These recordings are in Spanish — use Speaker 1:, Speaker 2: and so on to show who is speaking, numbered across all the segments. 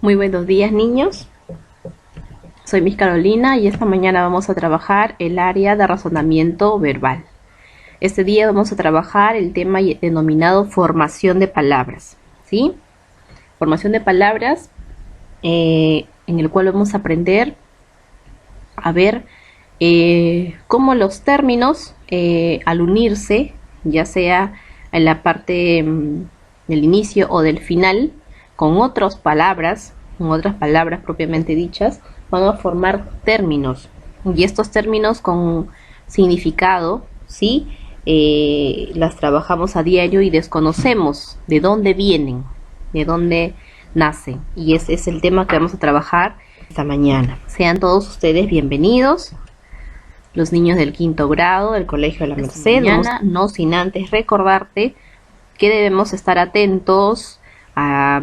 Speaker 1: Muy buenos días, niños. Soy Miss Carolina y esta mañana vamos a trabajar el área de razonamiento verbal. Este día vamos a trabajar el tema denominado formación de palabras, ¿sí? Formación de palabras en el cual vamos a aprender a ver cómo los términos al unirse, ya sea en la parte del inicio o del final, con otras palabras propiamente dichas, van a formar términos. Y estos términos con significado, ¿sí? Las trabajamos a diario y desconocemos de dónde vienen, de dónde nacen. Y ese es el tema que vamos a trabajar esta mañana. Sean todos ustedes bienvenidos, los niños del 5º grado del Colegio de la Merced. No sin antes recordarte que debemos estar atentos a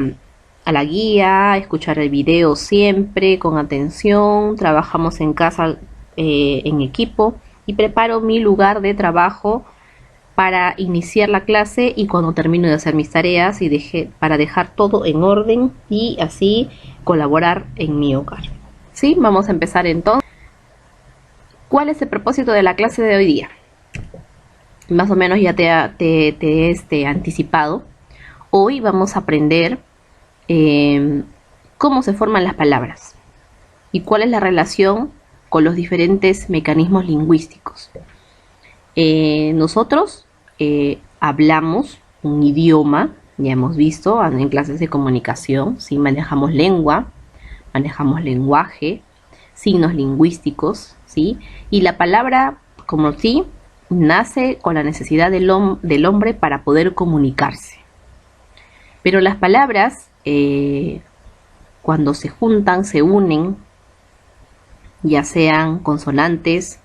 Speaker 1: la guía, escuchar el video siempre con atención. Trabajamos en casa en equipo y preparo mi lugar de trabajo para iniciar la clase y cuando termino de hacer mis tareas para dejar todo en orden y así colaborar en mi hogar. Sí, vamos a empezar entonces. ¿Cuál es el propósito de la clase de hoy día? Más o menos ya te he anticipado. Hoy vamos a aprender cómo se forman las palabras y cuál es la relación con los diferentes mecanismos lingüísticos. Nosotros hablamos un idioma, ya hemos visto en clases de comunicación, ¿sí? Manejamos lengua, manejamos lenguaje, signos lingüísticos, ¿sí? Y la palabra, como sí, nace con la necesidad del hombre para poder comunicarse. Pero las palabras, cuando se juntan, se unen, ya sean consonantes,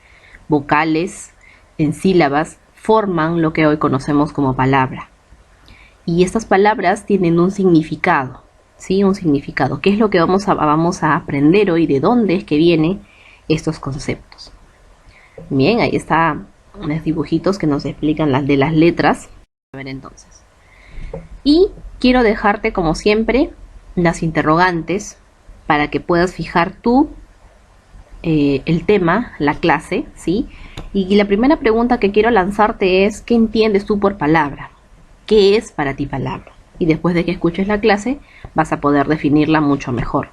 Speaker 1: vocales, en sílabas, forman lo que hoy conocemos como palabra. Y estas palabras tienen un significado, ¿sí? Un significado. ¿Qué es lo que vamos a aprender hoy? ¿De dónde es que vienen estos conceptos? Bien, ahí están unos dibujitos que nos explican las letras. A ver entonces. Y quiero dejarte, como siempre, las interrogantes para que puedas fijar tú el tema, la clase, ¿sí? Y la primera pregunta que quiero lanzarte es: ¿qué entiendes tú por palabra? ¿Qué es para ti palabra? Y después de que escuches la clase vas a poder definirla mucho mejor.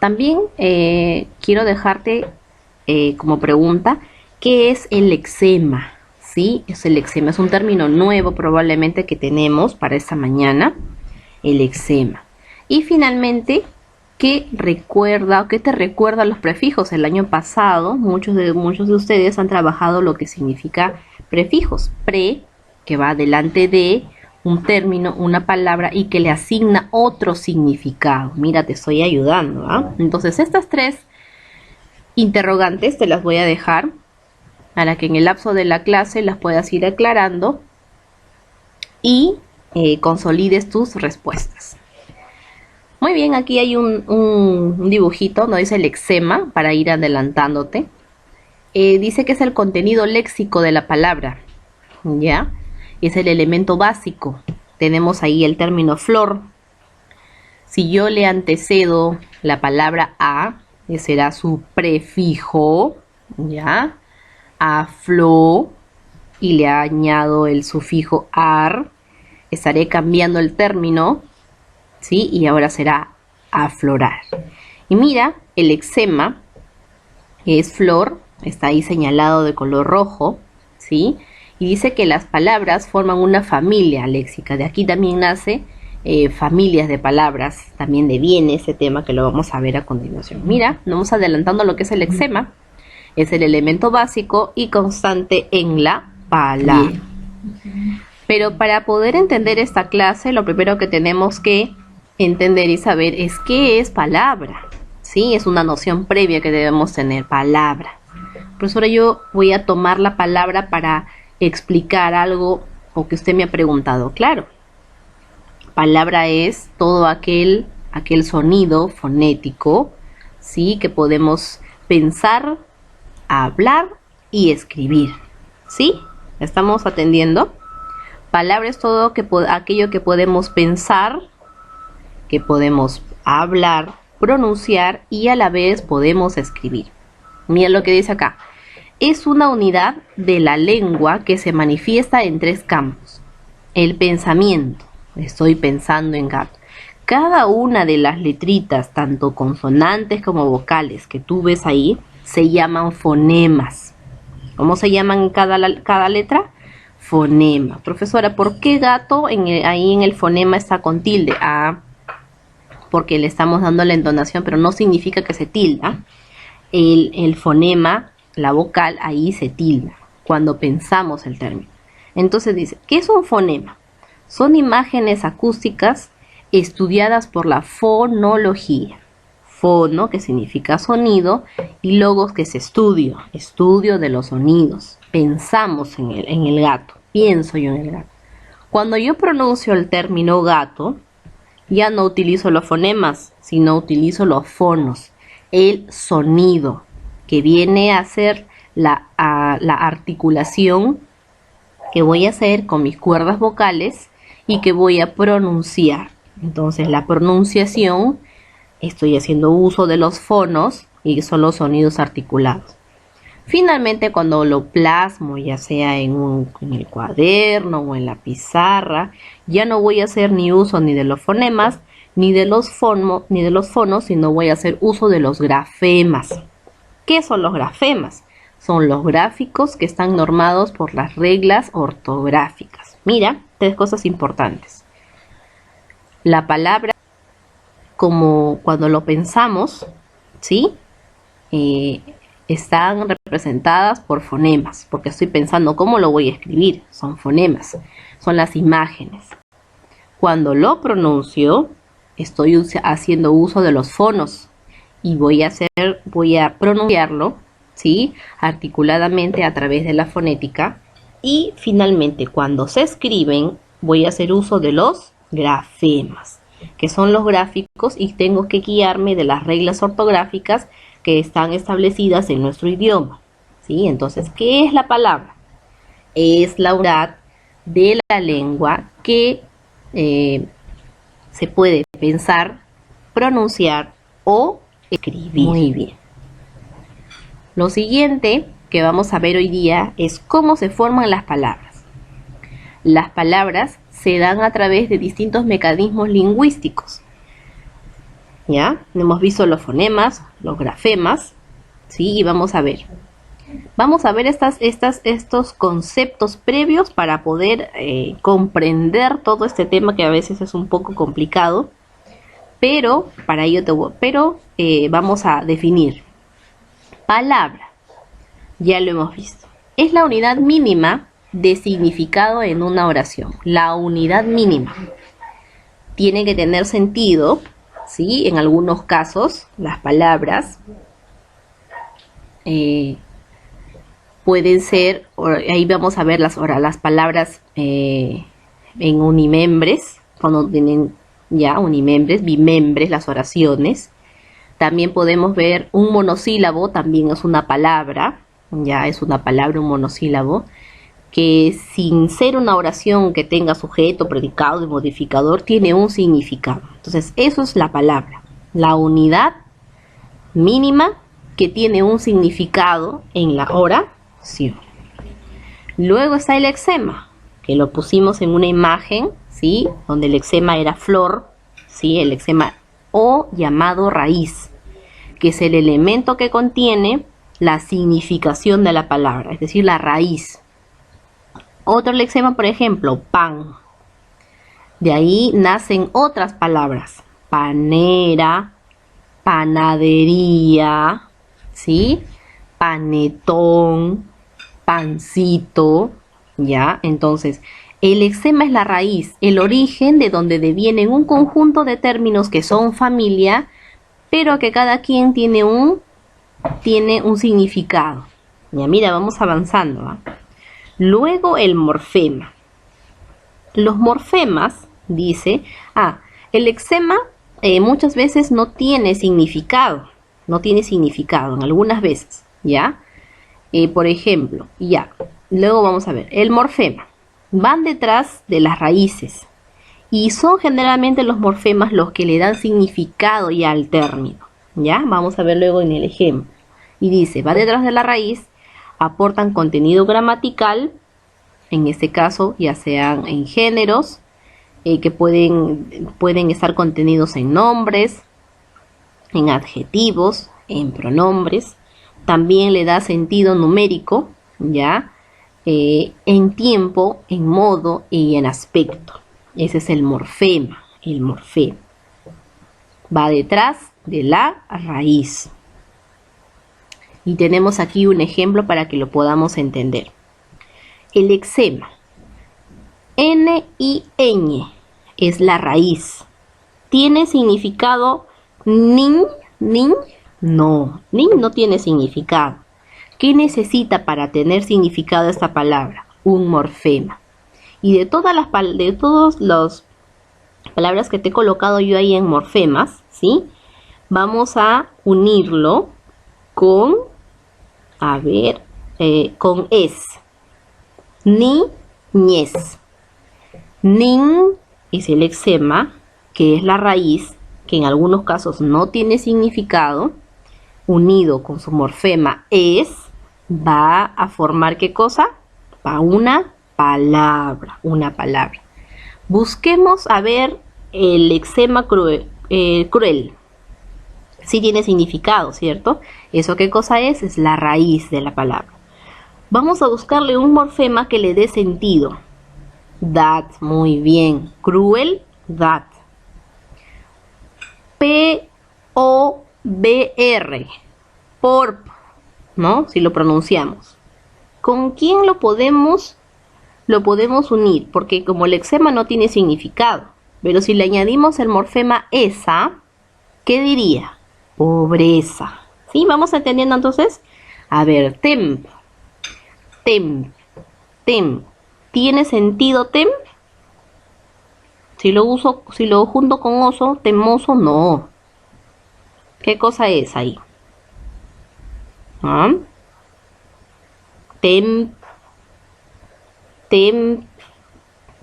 Speaker 1: También quiero dejarte como pregunta: ¿qué es el lexema? ¿Sí? Es el lexema, es un término nuevo probablemente que tenemos para esta mañana, el lexema. Y finalmente, ¿qué te recuerda los prefijos? El año pasado muchos de ustedes han trabajado lo que significa prefijos. Pre, que va delante de un término, una palabra, y que le asigna otro significado. Mira, te estoy ayudando, ¿ah? Entonces estas tres interrogantes te las voy a dejar para que en el lapso de la clase las puedas ir aclarando y consolides tus respuestas. Muy bien, aquí hay un dibujito, no dice lexema, para ir adelantándote. Dice que es el contenido léxico de la palabra, ¿ya? Es el elemento básico. Tenemos ahí el término flor. Si yo le antecedo la palabra a, será su prefijo, ¿ya? A flo, y le añado el sufijo ar, estaré cambiando el término, ¿sí? Y ahora será aflorar. Y mira, el lexema es flor, está ahí señalado de color rojo, ¿sí? Y dice que las palabras forman una familia léxica. De aquí también nace familias de palabras, también de viene ese tema que lo vamos a ver a continuación. Mira, vamos adelantando lo que es el lexema. Es el elemento básico y constante en la palabra. Pero para poder entender esta clase, lo primero que tenemos que entender y saber es qué es palabra. Sí, es una noción previa que debemos tener, palabra. Profesora, yo voy a tomar la palabra para explicar algo o que usted me ha preguntado. Claro, palabra es todo aquel sonido fonético, ¿sí? Que podemos pensar, hablar y escribir, ¿sí? ¿Estamos atendiendo? Palabra es todo aquello que podemos pensar, que podemos hablar, pronunciar y a la vez podemos escribir. Mira lo que dice acá. Es una unidad de la lengua que se manifiesta en 3 campos. El pensamiento. Estoy pensando en gato. Cada una de las letritas, tanto consonantes como vocales que tú ves ahí, se llaman fonemas. ¿Cómo se llaman cada letra? Fonema. Profesora, ¿por qué gato ahí en el fonema está con tilde? Porque le estamos dando la entonación, pero no significa que se tilda. El fonema, la vocal, ahí se tilda cuando pensamos el término. Entonces dice, ¿qué es un fonema? Son imágenes acústicas estudiadas por la fonología. Fono, que significa sonido, y logos, que es estudio de los sonidos. Pensamos en el gato, pienso yo en el gato. Cuando yo pronuncio el término gato, ya no utilizo los fonemas, sino utilizo los fonos, el sonido, que viene a ser la articulación que voy a hacer con mis cuerdas vocales y que voy a pronunciar. Entonces la pronunciación, estoy haciendo uso de los fonos y son los sonidos articulados. Finalmente, cuando lo plasmo, ya sea en el cuaderno o en la pizarra, ya no voy a hacer ni uso ni de los fonemas, ni de los fonos, sino voy a hacer uso de los grafemas. ¿Qué son los grafemas? Son los gráficos que están normados por las reglas ortográficas. Mira, 3 cosas importantes. La palabra, como cuando lo pensamos, ¿sí? Están representadas por fonemas, porque estoy pensando cómo lo voy a escribir. Son fonemas, son las imágenes. Cuando lo pronuncio, estoy haciendo uso de los fonos y voy a pronunciarlo, ¿sí? Articuladamente a través de la fonética. Y finalmente, cuando se escriben, voy a hacer uso de los grafemas, que son los gráficos, y tengo que guiarme de las reglas ortográficas que están establecidas en nuestro idioma, ¿sí? Entonces, ¿qué es la palabra? Es la unidad de la lengua que se puede pensar, pronunciar o escribir. Muy bien. Lo siguiente que vamos a ver hoy día es cómo se forman las palabras. Las palabras se dan a través de distintos mecanismos lingüísticos. ¿Ya? Hemos visto los fonemas, los grafemas, ¿sí? Y vamos a ver estos conceptos previos para poder comprender todo este tema, que a veces es un poco complicado, pero para ello vamos a definir. Palabra, ya lo hemos visto, es la unidad mínima de significado en una oración. La unidad mínima tiene que tener sentido, ¿sí? En algunos casos, las palabras pueden ser, ahí vamos a ver las palabras en unimembres, cuando tienen ya unimembres, bimembres, las oraciones. También podemos ver un monosílabo, también es una palabra, ya es una palabra, un monosílabo, que sin ser una oración que tenga sujeto, predicado y modificador, tiene un significado. Entonces, eso es la palabra, la unidad mínima que tiene un significado en la oración. Luego está el lexema, que lo pusimos en una imagen, ¿sí? Donde el lexema era flor, ¿sí? El lexema, o llamado raíz, que es el elemento que contiene la significación de la palabra, es decir, la raíz. Otro lexema, por ejemplo, pan. De ahí nacen otras palabras: panera, panadería, ¿sí? Panetón, pancito, ¿ya? Entonces, el lexema es la raíz, el origen de donde devienen un conjunto de términos que son familia, pero que cada quien tiene un significado. Ya, mira, vamos avanzando, ¿ah? Luego el morfema. Los morfemas, dice, el lexema muchas veces no tiene significado, en algunas veces, ¿ya? Por ejemplo, ya, luego vamos a ver, el morfema, van detrás de las raíces Y son generalmente los morfemas los que le dan significado ya al término. ¿Ya? Vamos a ver luego en el ejemplo. Y dice, va detrás de la raíz, aportan contenido gramatical, en este caso ya sean en géneros, que pueden estar contenidos en nombres, en adjetivos, en pronombres. También le da sentido numérico, ¿ya? En tiempo, en modo y en aspecto. Ese es el morfema, el morfema. Va detrás de la raíz. Y tenemos aquí un ejemplo para que lo podamos entender. El lexema. N y ñ es la raíz. ¿Tiene significado nin? No, nin no tiene significado. ¿Qué necesita para tener significado esta palabra? Un morfema. Y de todas las palabras que te he colocado yo ahí en morfemas, ¿sí? Vamos a unirlo con, con es. Ni, ñez. Nin es el lexema, que es la raíz, que en algunos casos no tiene significado, unido con su morfema es, va a formar ¿qué cosa? Va una palabra, una palabra. Busquemos a ver el lexema cruel. Sí tiene significado, ¿cierto? ¿Eso qué cosa es? Es la raíz de la palabra. Vamos a buscarle un morfema que le dé sentido. Dat, muy bien. Cruel, dat. P-O-B-R. Porp, ¿no? Si lo pronunciamos. ¿Con quién lo podemos unir? Porque como el lexema no tiene significado. Pero si le añadimos el morfema esa, ¿qué diría? Pobreza. ¿Sí? ¿Vamos entendiendo entonces? A ver, temp. Temp. Temp. ¿Tiene sentido temp? Si lo junto con oso, temoso, no. ¿Qué cosa es ahí? ¿Ah?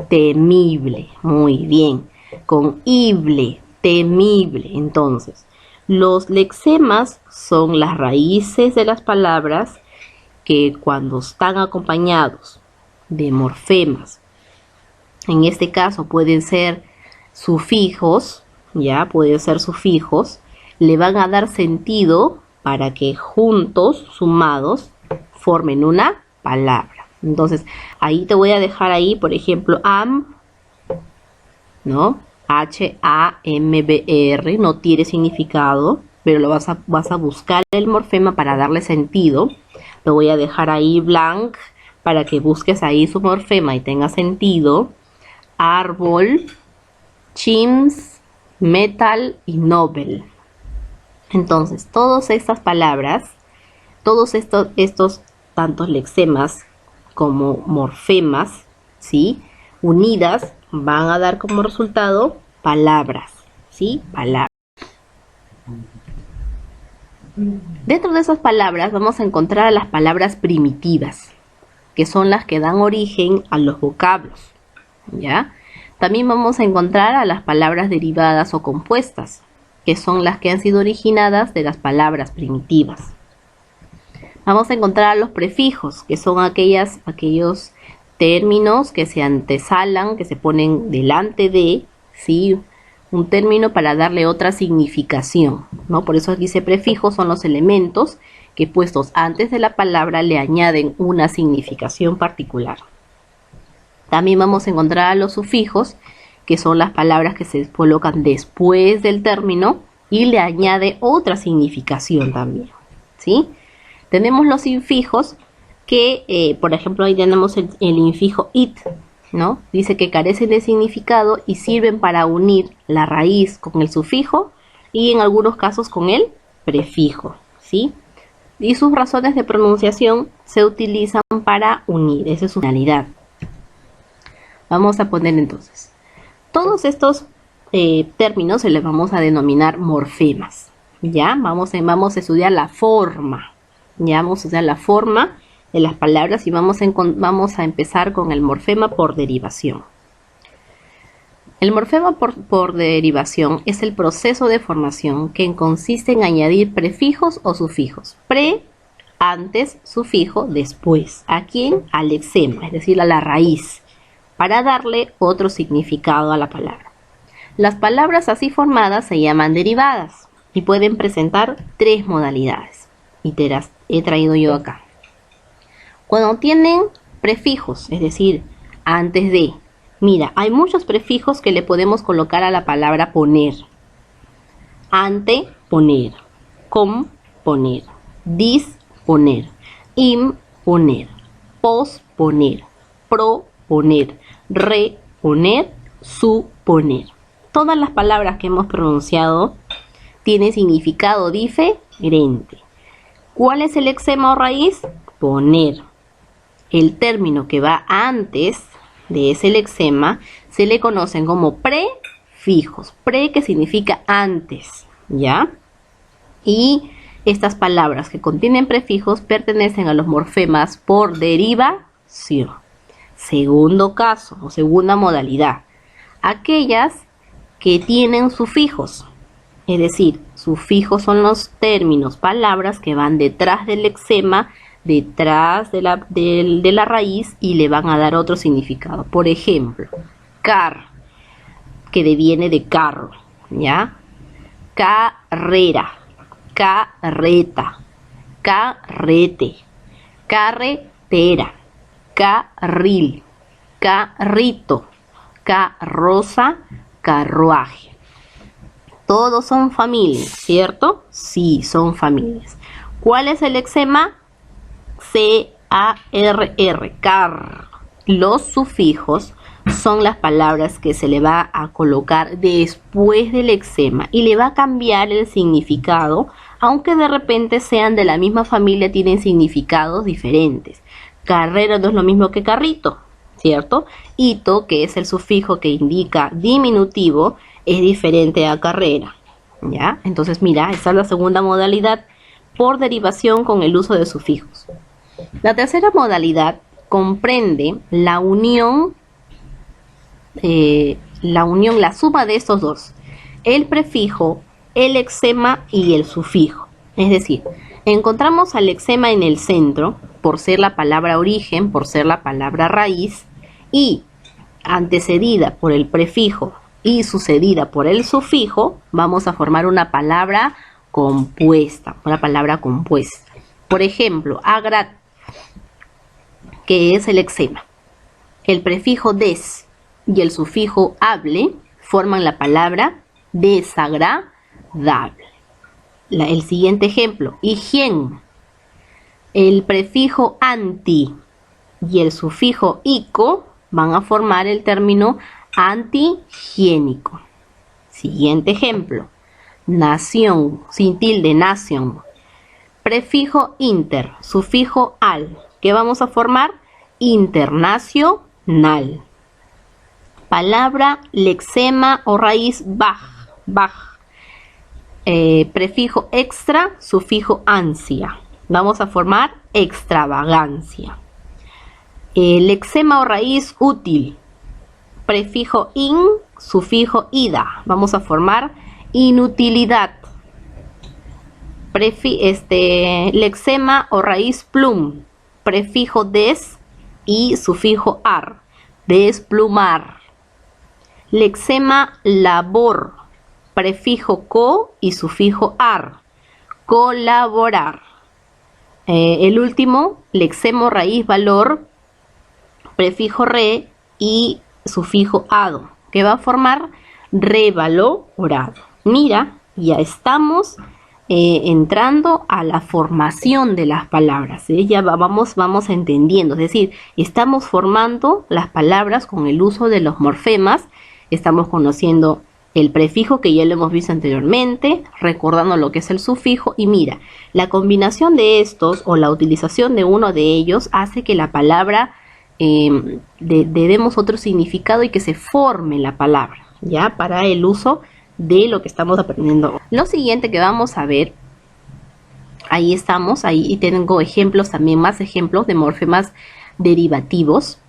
Speaker 1: Temible. Muy bien. Con ible, temible. Entonces, los lexemas son las raíces de las palabras que cuando están acompañados de morfemas, en este caso pueden ser sufijos, ya pueden ser sufijos, le van a dar sentido para que juntos, sumados, formen una palabra. Entonces, ahí te voy a dejar ahí, por ejemplo, am, ¿no? H-A-M-B-R, no tiene significado, pero lo vas a buscar el morfema para darle sentido. Lo voy a dejar ahí blank para que busques ahí su morfema y tenga sentido. Árbol, chimps, metal y novel. Entonces, todas estas palabras, todos estos tantos lexemas como morfemas, ¿sí? Unidas van a dar como resultado palabras, ¿sí? Palabras. Dentro de esas palabras vamos a encontrar a las palabras primitivas, que son las que dan origen a los vocablos, ¿ya? También vamos a encontrar a las palabras derivadas o compuestas, que son las que han sido originadas de las palabras primitivas. Vamos a encontrar a los prefijos, que son aquellos términos que se antesalan, que se ponen delante de, ¿sí? Un término para darle otra significación, ¿no? Por eso dice prefijos, son los elementos que puestos antes de la palabra le añaden una significación particular. También vamos a encontrar a los sufijos, que son las palabras que se colocan después del término y le añade otra significación también, ¿sí? Tenemos los infijos que, por ejemplo, ahí tenemos el infijo it, ¿no? Dice que carecen de significado y sirven para unir la raíz con el sufijo y en algunos casos con el prefijo, ¿sí? Y sus razones de pronunciación se utilizan para unir, esa es su finalidad. Vamos a poner entonces, todos estos términos se les vamos a denominar morfemas, ¿ya? Vamos a estudiar la forma, ¿ya? Vamos a estudiar la forma de las palabras y vamos a empezar con el morfema por derivación. El morfema por derivación es el proceso de formación que consiste en añadir prefijos o sufijos. Pre, antes, sufijo, después. ¿A quién? Al lexema, es decir, a la raíz, para darle otro significado a la palabra. Las palabras así formadas se llaman derivadas y pueden presentar 3 modalidades. Y te las he traído yo acá. Cuando tienen prefijos, es decir, antes de. Mira, hay muchos prefijos que le podemos colocar a la palabra poner. Ante, poner. Com, poner. Dis, poner. Im, poner. Pos, poner. Pro, poner. Re, poner. Su, poner. Todas las palabras que hemos pronunciado tienen significado diferente. ¿Cuál es el lexema o raíz? Poner. El término que va antes de ese lexema se le conocen como prefijos. Pre, que significa antes, ¿ya? Y estas palabras que contienen prefijos pertenecen a los morfemas por derivación. Segundo caso o segunda modalidad, aquellas que tienen sufijos. Es decir, sufijos son los términos, palabras que van detrás del lexema, detrás de la raíz y le van a dar otro significado. Por ejemplo, car, que deviene de carro, ¿ya? Carrera, carreta, carrete, carretera, carril, carrito, carroza, carruaje. Todos son familias, ¿cierto? Sí, son familias. ¿Cuál es el lexema? C-A-R-R, car. Los sufijos son las palabras que se le va a colocar después del lexema y le va a cambiar el significado, aunque de repente sean de la misma familia, tienen significados diferentes. Carrera no es lo mismo que carrito, ¿cierto? Ito, que es el sufijo que indica diminutivo, es diferente a carrera, ¿ya? Entonces, mira, esa es la segunda modalidad por derivación con el uso de sufijos. La tercera modalidad comprende la unión, la suma de estos dos, el prefijo, el lexema y el sufijo. Es decir, encontramos al lexema en el centro, por ser la palabra origen, por ser la palabra raíz, y antecedida por el prefijo y sucedida por el sufijo, vamos a formar una palabra compuesta, Por ejemplo, agrat, que es el lexema. El prefijo des y el sufijo able forman la palabra desagradable. El siguiente ejemplo, higien. El prefijo anti y el sufijo ico van a formar el término antihigiénico. Siguiente ejemplo, nación, sin tilde, nación. Prefijo inter, sufijo al, ¿qué vamos a formar? Internacional. Palabra lexema o raíz baj. Prefijo extra, sufijo ansia. Vamos a formar extravagancia. Lexema o raíz útil. Prefijo in, sufijo ida. Vamos a formar inutilidad. Lexema o raíz plum. Prefijo des y sufijo ar. Desplumar. Lexema labor. Prefijo co y sufijo ar. Colaborar. El último, lexema o raíz valor. Prefijo re y sufijo ado, que va a formar revalorado. Mira, ya estamos entrando a la formación de las palabras, ya vamos entendiendo, es decir, estamos formando las palabras con el uso de los morfemas, estamos conociendo el prefijo que ya lo hemos visto anteriormente, recordando lo que es el sufijo, y mira, la combinación de estos o la utilización de uno de ellos hace que la palabra demos otro significado y que se forme la palabra, ya, para el uso de lo que estamos aprendiendo. Lo siguiente que vamos a ver, ahí estamos, ahí tengo ejemplos también, más ejemplos de morfemas derivativos,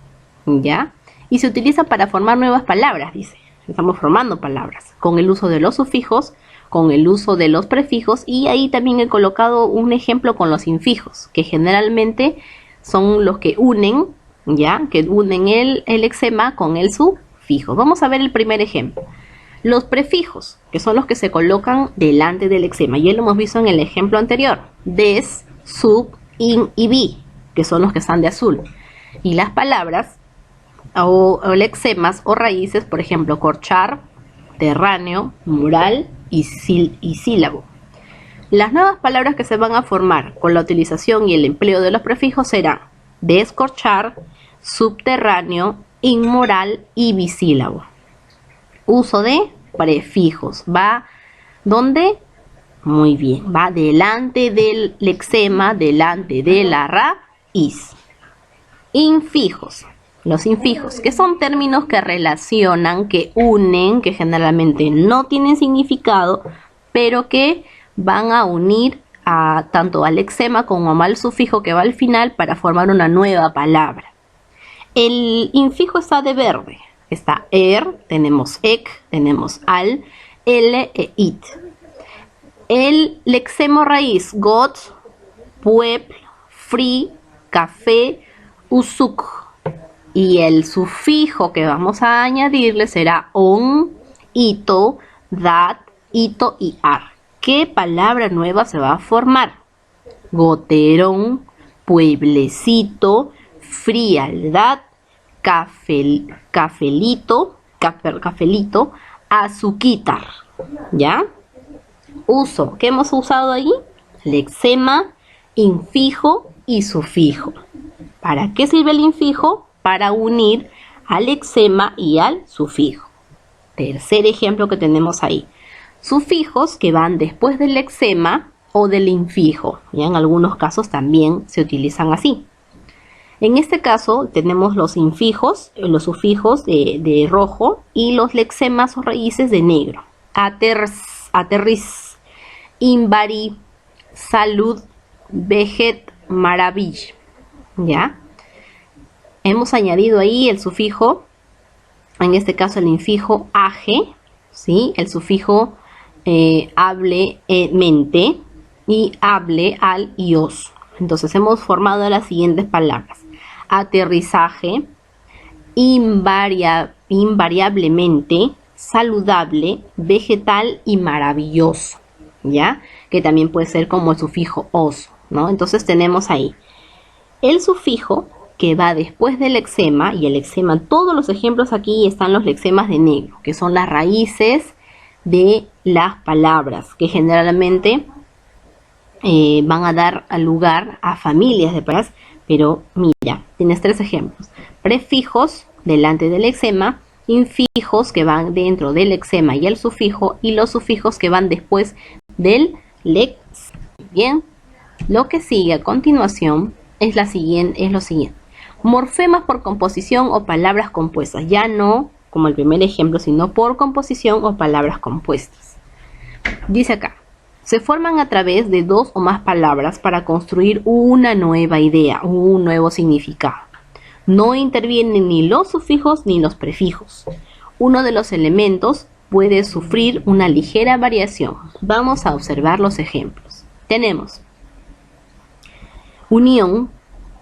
Speaker 1: ya, y se utiliza para formar nuevas palabras, dice. Estamos formando palabras con el uso de los sufijos, con el uso de los prefijos, y ahí también he colocado un ejemplo con los infijos, que generalmente son los que unen, ¿ya? Que unen el lexema con el sufijo. Vamos a ver el primer ejemplo. Los prefijos, que son los que se colocan delante del lexema. Ya lo hemos visto en el ejemplo anterior. Des, sub, in y bi, que son los que están de azul. Y las palabras o lexemas o raíces, por ejemplo, corchar, terráneo, mural y sílabo. Las nuevas palabras que se van a formar con la utilización y el empleo de los prefijos serán descorchar, subterráneo, inmoral y bisílabo. Uso de prefijos. ¿Va dónde? Muy bien. Va delante del lexema, delante de la raíz. Infijos. Los infijos, que son términos que relacionan, que unen, que generalmente no tienen significado, pero que van a unir tanto al lexema como al sufijo que va al final para formar una nueva palabra. El infijo está de verde. Está tenemos tenemos al, l e it. El lexemo raíz, got, pueblo, free, café, usuk. Y el sufijo que vamos a añadirle será on, ito, dat, ito y ar. ¿Qué palabra nueva se va a formar? Goterón, pueblecito, frialdad, cafelito, azuquitar. ¿Ya? Uso. ¿Qué hemos usado ahí? Lexema, infijo y sufijo. ¿Para qué sirve el infijo? Para unir al lexema y al sufijo. Tercer ejemplo que tenemos ahí. Sufijos que van después del lexema o del infijo. Ya en algunos casos también se utilizan así. En este caso tenemos los infijos, los sufijos de rojo y los lexemas o raíces de negro. Aterriz, invari, salud, veget, maravilla. ¿Ya? Hemos añadido ahí el sufijo, en este caso el infijo age, ¿sí? El sufijo hable, mente, y hable, al y os. Entonces hemos formado las siguientes palabras. Aterrizaje, invariablemente, saludable, vegetal y maravilloso, ¿ya? Que también puede ser como el sufijo os, ¿no? Entonces tenemos ahí el sufijo que va después del lexema, y el lexema, todos los ejemplos aquí están los lexemas de negro, que son las raíces de las palabras, que generalmente van a dar lugar a familias de palabras, pero mira, tienes tres ejemplos. Prefijos delante del lexema, infijos que van dentro del lexema y el sufijo, y los sufijos que van después del lexema. Bien, lo que sigue a continuación es lo siguiente. Morfemas por composición o palabras compuestas. Ya no como el primer ejemplo, sino por composición o palabras compuestas. Dice acá, se forman a través de dos o más palabras para construir una nueva idea, un nuevo significado. No intervienen ni los sufijos ni los prefijos. Uno de los elementos puede sufrir una ligera variación. Vamos a observar los ejemplos. Tenemos unión,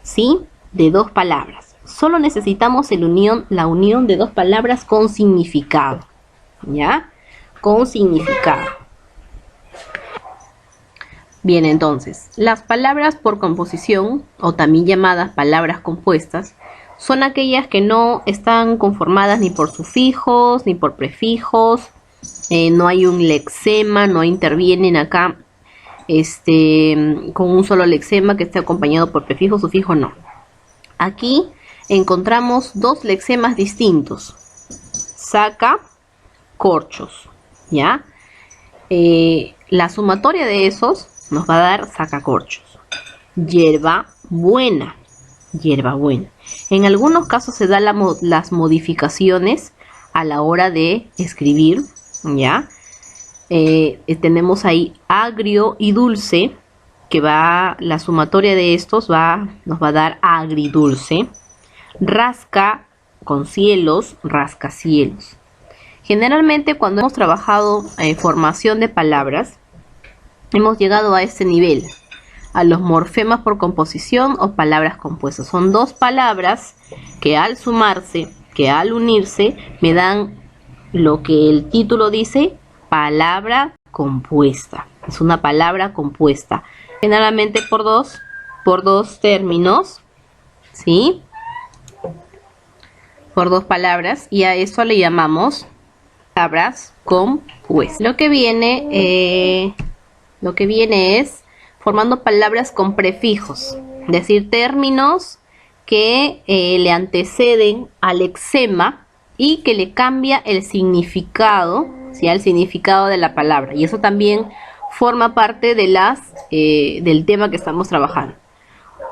Speaker 1: ¿sí?, de dos palabras. Solo necesitamos la unión de dos palabras con significado. ¿Ya? Con significado. Bien, entonces, las palabras por composición, o también llamadas palabras compuestas, son aquellas que no están conformadas ni por sufijos, ni por prefijos, no hay un lexema, no intervienen acá con un solo lexema que esté acompañado por prefijo, sufijo, no. Aquí encontramos dos lexemas distintos, saca, corchos, ¿ya? La sumatoria de esos nos va a dar sacacorchos. Hierba buena, hierba buena. En algunos casos se dan las modificaciones a la hora de escribir, ¿ya? Tenemos ahí agrio y dulce, que la sumatoria de estos nos va a dar agridulce. Rasca con cielos, rascacielos. Generalmente cuando hemos trabajado formación de palabras, hemos llegado a este nivel, a los morfemas por composición o palabras compuestas. Son dos palabras que al sumarse, que al unirse, me dan lo que el título dice, palabra compuesta. Es una palabra compuesta, generalmente por dos términos, ¿sí? Por dos palabras, y a eso le llamamos palabras compuestas. Lo que viene es formando palabras con prefijos, es decir, términos que le anteceden al lexema y que le cambia el significado, ¿sí? El significado de la palabra. Y eso también forma parte de del tema que estamos trabajando.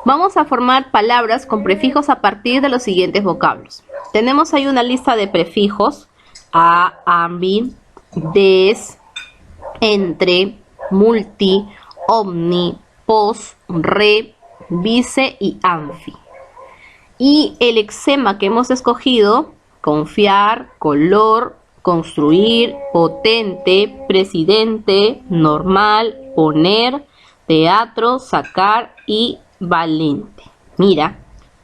Speaker 1: Vamos a formar palabras con prefijos a partir de los siguientes vocablos. Tenemos ahí una lista de prefijos: a, ambi, des, entre, multi, omni, pos, re, vice y anfi. Y el lexema que hemos escogido: confiar, color, construir, potente, presidente, normal, poner, teatro, sacar y valente. Mira,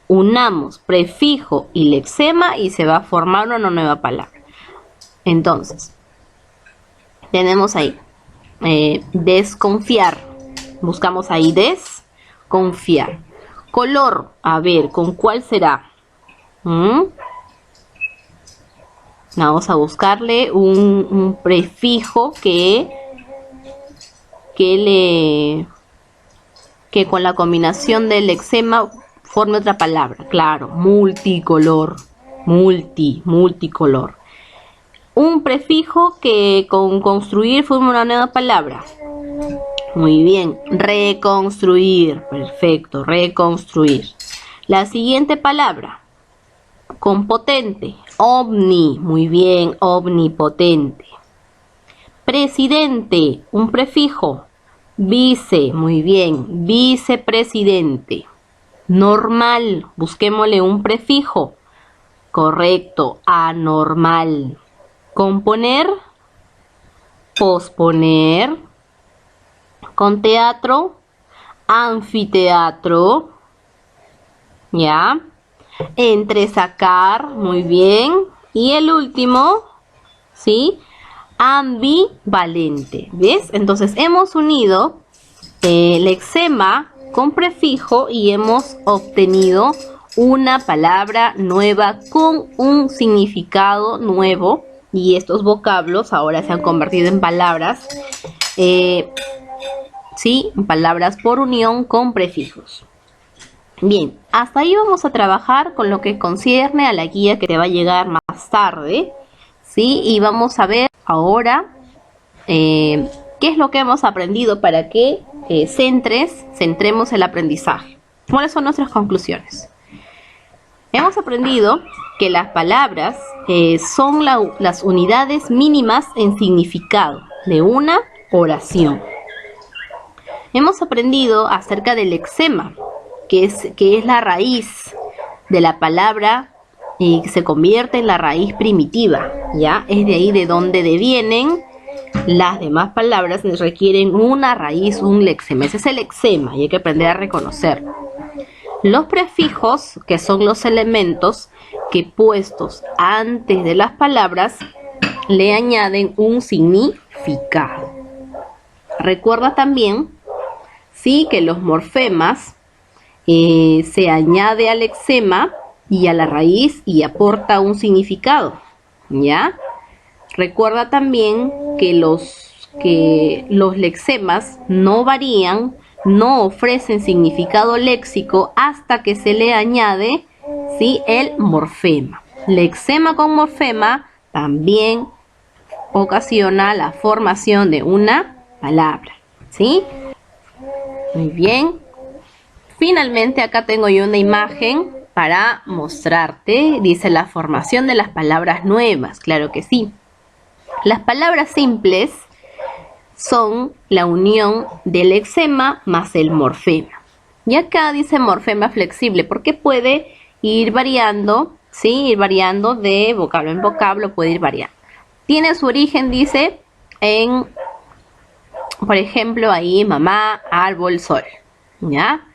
Speaker 1: unamos prefijo y lexema y se va a formar una nueva palabra. Entonces, tenemos ahí desconfiar. Buscamos ahí desconfiar. Color, a ver, ¿con cuál será? Vamos a buscarle un prefijo que con la combinación del lexema forme otra palabra. Claro, multicolor, multicolor. Un prefijo que con construir forma una nueva palabra. Muy bien, reconstruir. Perfecto, reconstruir. La siguiente palabra, con potente, omni. Muy bien, omnipotente. Presidente, un prefijo, vice. Muy bien, vicepresidente. Normal, busquémosle un prefijo. Correcto, anormal. Componer, posponer. Con teatro, anfiteatro. ¿Ya? Entresacar, muy bien. Y el último, ¿sí? Ambivalente. ¿Ves? Entonces hemos unido lexema con prefijo y hemos obtenido una palabra nueva con un significado nuevo. Y estos vocablos ahora se han convertido en palabras, ¿sí? Palabras por unión con prefijos. Bien, hasta ahí vamos a trabajar con lo que concierne a la guía que te va a llegar más tarde, ¿sí? Y vamos a ver ahora qué es lo que hemos aprendido para que centremos el aprendizaje. ¿Cuáles son nuestras conclusiones? Hemos aprendido que las palabras son las unidades mínimas en significado de una oración. Hemos aprendido acerca del lexema, que es la raíz de la palabra y se convierte en la raíz primitiva, ¿ya? Es de ahí de donde devienen las demás palabras, requieren una raíz, un lexema. Ese es el lexema y hay que aprender a reconocerlo. Los prefijos, que son los elementos que puestos antes de las palabras le añaden un significado. Recuerda también, sí, que los morfemas se añade al lexema y a la raíz y aporta un significado, ¿ya? Recuerda también que los lexemas no varían, no ofrecen significado léxico hasta que se le añade, ¿sí?, el morfema. Lexema con morfema también ocasiona la formación de una palabra, ¿sí? Muy bien. Finalmente acá tengo yo una imagen para mostrarte. Dice la formación de las palabras nuevas. Claro que sí. Las palabras simples son la unión del lexema más el morfema. Y acá dice morfema flexible porque puede ir variando, ¿sí? Ir variando de vocablo en vocablo, puede ir variando. Tiene su origen, dice, en, por ejemplo, ahí mamá, árbol, sol, ¿ya?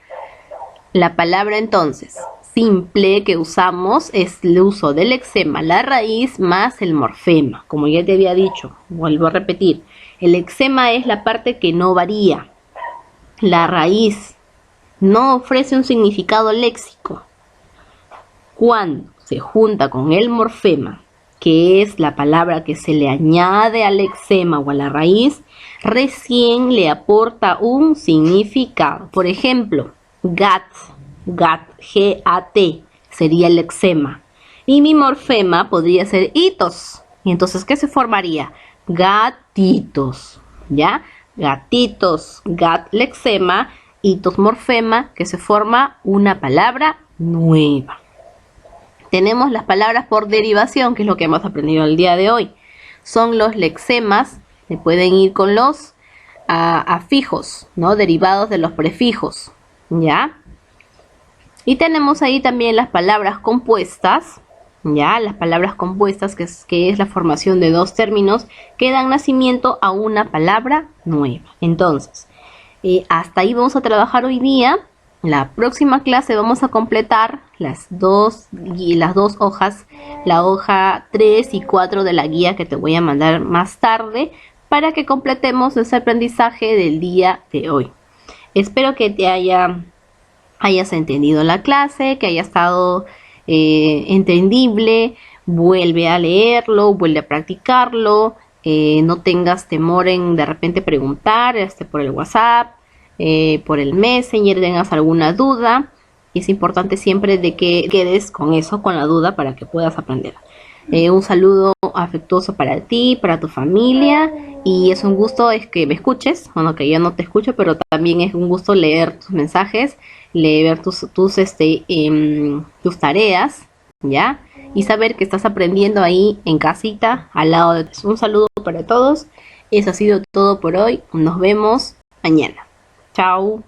Speaker 1: La palabra entonces simple que usamos es el uso del lexema, la raíz más el morfema. Como ya te había dicho, vuelvo a repetir, el lexema es la parte que no varía. La raíz no ofrece un significado léxico. Cuando se junta con el morfema, que es la palabra que se le añade al lexema o a la raíz, recién le aporta un significado. Por ejemplo, gat, G-A-T, sería el lexema. Y mi morfema podría ser itos. Y entonces, ¿qué se formaría? Gatitos, ¿ya? Gatitos, gat, lexema, itos, morfema, que se forma una palabra nueva. Tenemos las palabras por derivación, que es lo que hemos aprendido el día de hoy. Son los lexemas, que pueden ir con los afijos, ¿no? Derivados de los prefijos, ¿ya? Y tenemos ahí también las palabras compuestas, ¿ya? Las palabras compuestas, que es la formación de dos términos que dan nacimiento a una palabra nueva. Entonces, hasta ahí vamos a trabajar hoy día. En la próxima clase vamos a completar las dos hojas, la hoja 3 y 4 de la guía que te voy a mandar más tarde para que completemos ese aprendizaje del día de hoy. Espero que te hayas entendido la clase, que haya estado entendible. Vuelve a leerlo, vuelve a practicarlo, no tengas temor en de repente preguntar por el WhatsApp, por el Messenger, tengas alguna duda. Y es importante siempre de que quedes con eso, con la duda, para que puedas aprender. Un saludo afectuoso para ti, para tu familia, y es un gusto que me escuches. Bueno, que yo no te escucho, pero también es un gusto leer tus mensajes, leer tus tareas, ¿ya? Y saber que estás aprendiendo ahí en casita, al lado de ti. Un saludo para todos. Eso ha sido todo por hoy. Nos vemos mañana. Chao.